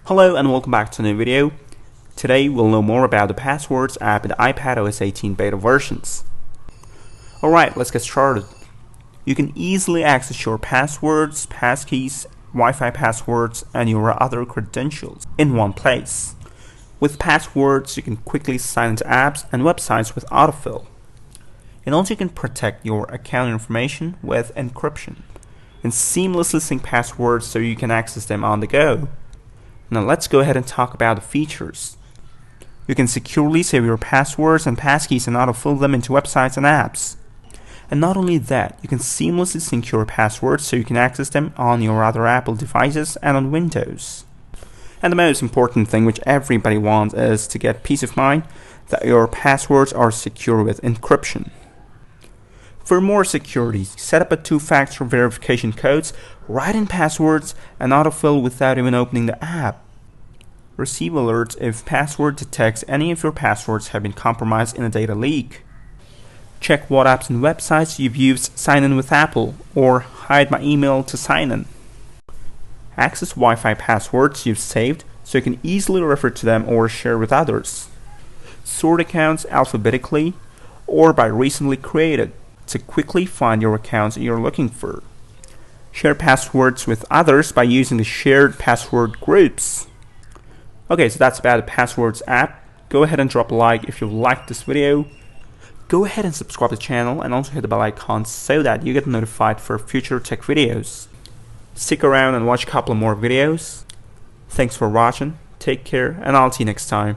Hello and welcome back to a new video. Today we'll know more about the Passwords app in the iPadOS 18 beta versions. Alright, let's get started. You can easily access your passwords, passkeys, Wi-Fi passwords, and your other credentials in one place. With Passwords, you can quickly sign into apps and websites with autofill. And also you can protect your account information with encryption and seamlessly sync passwords so you can access them on the go. Now let's go ahead and talk about the features. You can securely save your passwords and passkeys and autofill them into websites and apps. And not only that, you can seamlessly sync your passwords so you can access them on your other Apple devices and on Windows. And the most important thing which everybody wants is to get peace of mind that your passwords are secure with encryption. For more security, set up a two-factor verification codes, write in passwords, and autofill without even opening the app. Receive alerts if Password detects any of your passwords have been compromised in a data leak. Check what apps and websites you've used sign in with Apple, or hide my email to sign in. Access Wi-Fi passwords you've saved so you can easily refer to them or share with others. Sort accounts alphabetically or by recently created to quickly find your accounts you're looking for. Share passwords with others by using the shared password groups. Okay, so that's about the Passwords app. Go ahead and drop a like if you liked this video. Go ahead and subscribe to the channel and also hit the bell icon so that you get notified for future tech videos. Stick around and watch a couple more videos. Thanks for watching, take care, and I'll see you next time.